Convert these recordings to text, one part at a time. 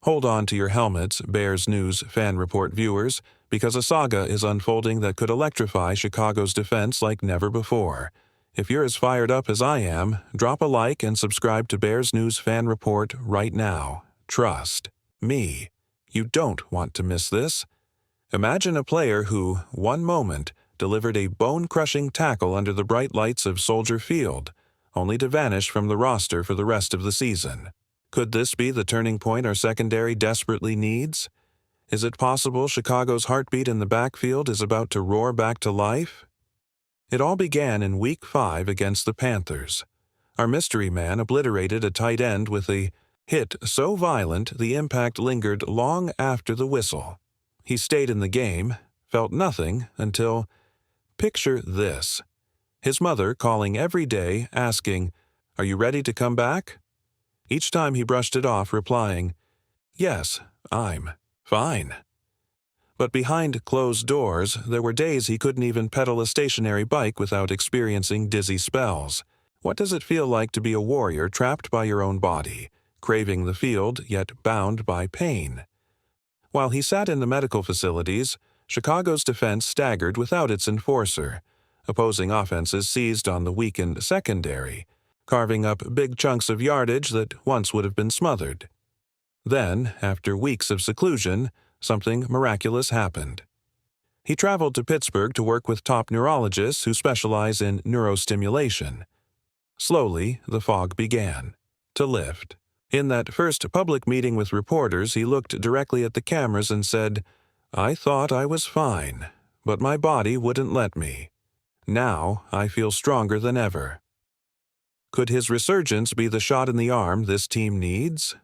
Hold on to your helmets, Bears News Fan Report viewers, because a saga is unfolding that could electrify Chicago's defense like never before. If you're as fired up as I am, drop a like and subscribe to Bears News Fan Report right now. Trust me. You don't want to miss this. Imagine a player who, one moment, delivered a bone-crushing tackle under the bright lights of Soldier Field, only to vanish from the roster for the rest of the season. Could this be the turning point our secondary desperately needs? Is it possible Chicago's heartbeat in the backfield is about to roar back to life? It all began in Week 5 against the Panthers. Our mystery man obliterated a tight end with a hit so violent the impact lingered long after the whistle. He stayed in the game, felt nothing until, picture this, his mother calling every day asking, "Are you ready to come back?" Each time he brushed it off, replying, "Yes, I'm fine." But behind closed doors, there were days he couldn't even pedal a stationary bike without experiencing dizzy spells. What does it feel like to be a warrior trapped by your own body, craving the field yet bound by pain? While he sat in the medical facilities, Chicago's defense staggered without its enforcer. Opposing offenses seized on the weakened secondary, carving up big chunks of yardage that once would have been smothered. Then, after weeks of seclusion, something miraculous happened. He traveled to Pittsburgh to work with top neurologists who specialize in neurostimulation. Slowly, the fog began to lift. In that first public meeting with reporters, he looked directly at the cameras and said, "I thought I was fine, but my body wouldn't let me. Now I feel stronger than ever." Could his resurgence be the shot in the arm this team needs?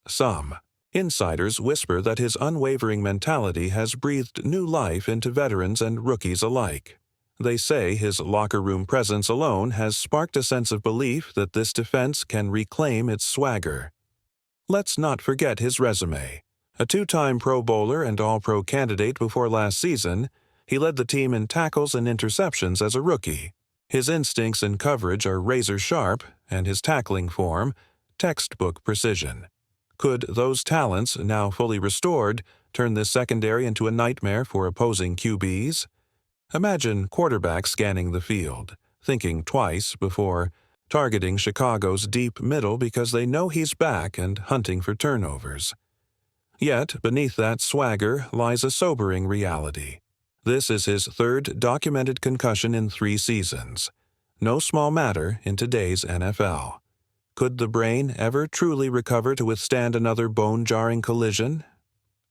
Some insiders whisper that his unwavering mentality has breathed new life into veterans and rookies alike. They say his locker room presence alone has sparked a sense of belief that this defense can reclaim its swagger. Let's not forget his resume. A two-time Pro Bowler and All-Pro candidate before last season, he led the team in tackles and interceptions as a rookie. His instincts in coverage are razor-sharp, and his tackling form, textbook precision. Could those talents, now fully restored, turn this secondary into a nightmare for opposing QBs? Imagine quarterbacks scanning the field, thinking twice before targeting Chicago's deep middle because they know he's back and hunting for turnovers. Yet, beneath that swagger lies a sobering reality. This is his third documented concussion in 3 seasons. No small matter in today's NFL. Could the brain ever truly recover to withstand another bone-jarring collision?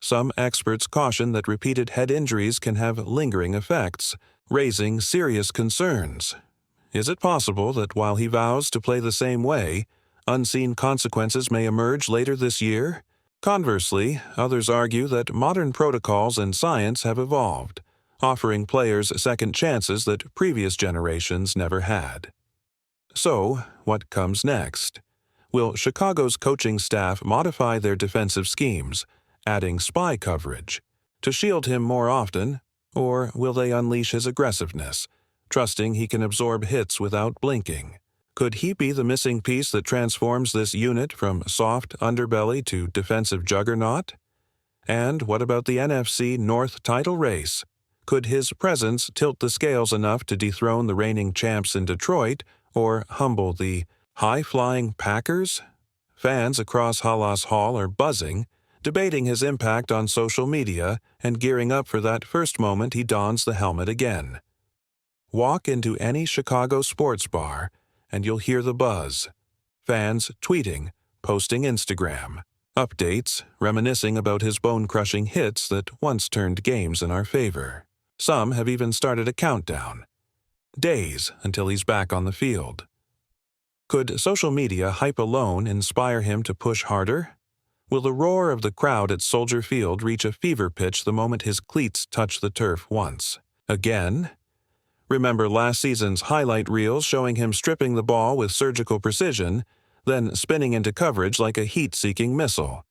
Some experts caution that repeated head injuries can have lingering effects, raising serious concerns. Is it possible that while he vows to play the same way, unseen consequences may emerge later this year? Conversely, others argue that modern protocols and science have evolved, offering players second chances that previous generations never had. So, what comes next? Will Chicago's coaching staff modify their defensive schemes, adding spy coverage, to shield him more often, or will they unleash his aggressiveness, trusting he can absorb hits without blinking? Could he be the missing piece that transforms this unit from soft underbelly to defensive juggernaut? And what about the NFC North title race? Could his presence tilt the scales enough to dethrone the reigning champs in Detroit or humble the high-flying Packers? Fans across Halas Hall are buzzing, debating his impact on social media and gearing up for that first moment he dons the helmet again. Walk into any Chicago sports bar and you'll hear the buzz. Fans tweeting, posting Instagram, updates reminiscing about his bone-crushing hits that once turned games in our favor. Some have even started a countdown. Days until he's back on the field. Could social media hype alone inspire him to push harder? Will the roar of the crowd at Soldier Field reach a fever pitch the moment his cleats touch the turf once? Again? Remember last season's highlight reels showing him stripping the ball with surgical precision, then spinning into coverage like a heat-seeking missile.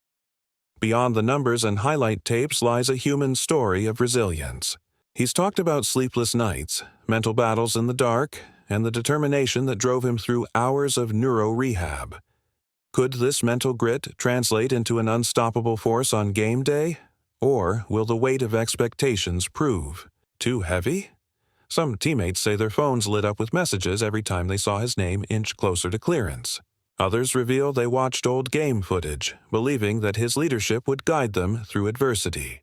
Beyond the numbers and highlight tapes lies a human story of resilience. He's talked about sleepless nights, mental battles in the dark, and the determination that drove him through hours of neuro rehab. Could this mental grit translate into an unstoppable force on game day? Or will the weight of expectations prove too heavy? Some teammates say their phones lit up with messages every time they saw his name inch closer to clearance. Others reveal they watched old game footage, believing that his leadership would guide them through adversity.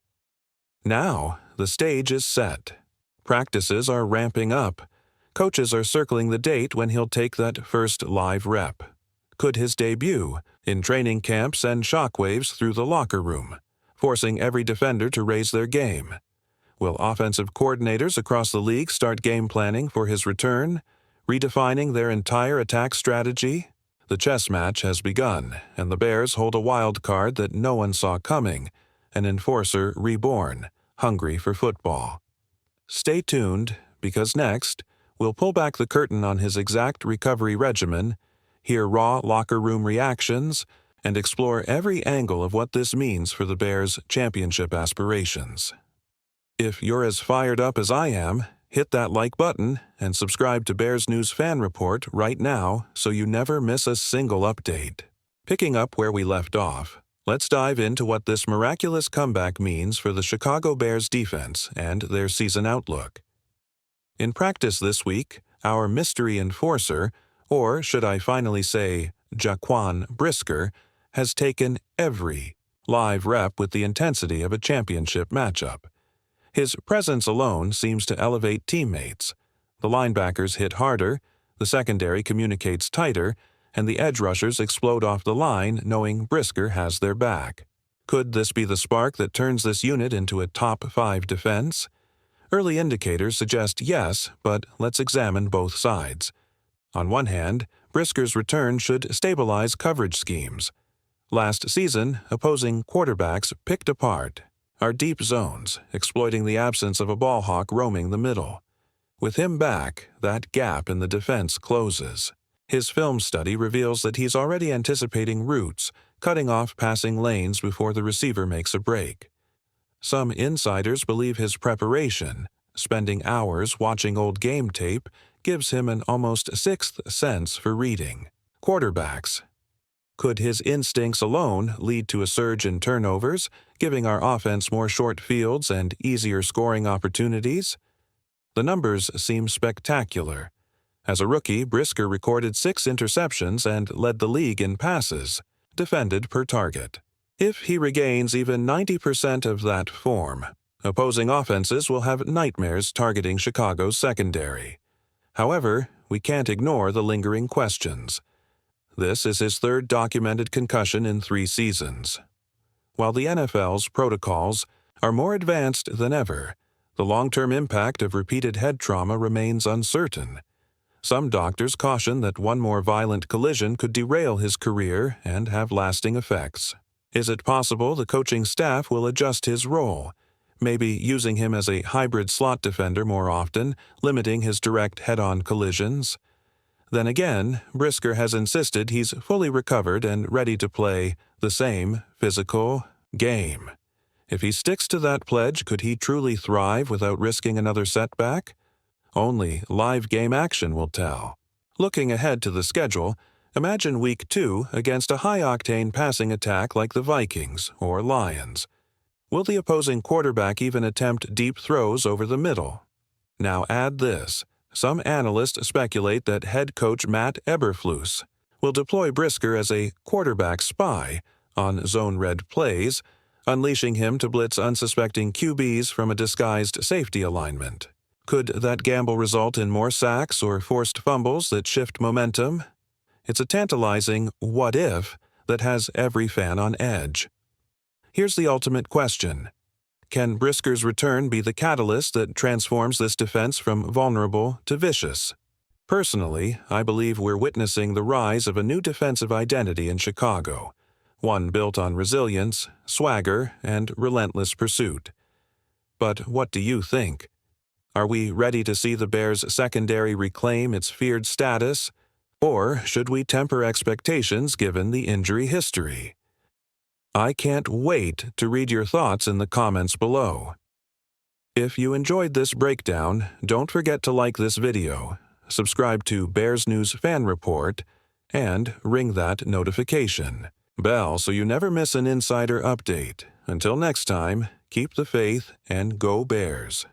Now, the stage is set. Practices are ramping up. Coaches are circling the date when he'll take that first live rep. Could his debut in training camp send shockwaves through the locker room, forcing every defender to raise their game? Will offensive coordinators across the league start game planning for his return, redefining their entire attack strategy? The chess match has begun, and the Bears hold a wild card that no one saw coming, an enforcer reborn, hungry for football. Stay tuned, because next, we'll pull back the curtain on his exact recovery regimen, hear raw locker room reactions, and explore every angle of what this means for the Bears' championship aspirations. If you're as fired up as I am, hit that like button and subscribe to Bears News Fan Report right now so you never miss a single update. Picking up where we left off, let's dive into what this miraculous comeback means for the Chicago Bears defense and their season outlook. In practice this week, our mystery enforcer, or should I finally say Jaquan Brisker, has taken every live rep with the intensity of a championship matchup. His presence alone seems to elevate teammates. The linebackers hit harder, the secondary communicates tighter, and the edge rushers explode off the line knowing Brisker has their back. Could this be the spark that turns this unit into a top 5 defense? Early indicators suggest yes, but let's examine both sides. On one hand, Brisker's return should stabilize coverage schemes. Last season, opposing quarterbacks picked apart our deep zones, exploiting the absence of a ball hawk roaming the middle. With him back, that gap in the defense closes. His film study reveals that he's already anticipating routes, cutting off passing lanes before the receiver makes a break. Some insiders believe his preparation, spending hours watching old game tape, gives him an almost sixth sense for reading quarterbacks. Could his instincts alone lead to a surge in turnovers, giving our offense more short fields and easier scoring opportunities? The numbers seem spectacular. As a rookie, Brisker recorded 6 interceptions and led the league in passes, defended per target. If he regains even 90% of that form, opposing offenses will have nightmares targeting Chicago's secondary. However, we can't ignore the lingering questions. This is his 3rd documented concussion in 3 seasons. While the NFL's protocols are more advanced than ever, the long-term impact of repeated head trauma remains uncertain. Some doctors caution that one more violent collision could derail his career and have lasting effects. Is it possible the coaching staff will adjust his role, maybe using him as a hybrid slot defender more often, limiting his direct head-on collisions? Then again, Brisker has insisted he's fully recovered and ready to play the same physical game. If he sticks to that pledge, could he truly thrive without risking another setback? Only live game action will tell. Looking ahead to the schedule, imagine Week 2 against a high-octane passing attack like the Vikings or Lions. Will the opposing quarterback even attempt deep throws over the middle? Now add this. Some analysts speculate that head coach Matt Eberflus will deploy Brisker as a quarterback spy on zone-read plays, unleashing him to blitz unsuspecting QBs from a disguised safety alignment. Could that gamble result in more sacks or forced fumbles that shift momentum? It's a tantalizing what-if that has every fan on edge. Here's the ultimate question. Can Brisker's return be the catalyst that transforms this defense from vulnerable to vicious? Personally, I believe we're witnessing the rise of a new defensive identity in Chicago, one built on resilience, swagger, and relentless pursuit. But what do you think? Are we ready to see the Bears' secondary reclaim its feared status? Or should we temper expectations given the injury history? I can't wait to read your thoughts in the comments below. If you enjoyed this breakdown, don't forget to like this video, subscribe to Bears News Fan Report, And ring that notification bell so you never miss an insider update. Until next time, keep the faith and go Bears.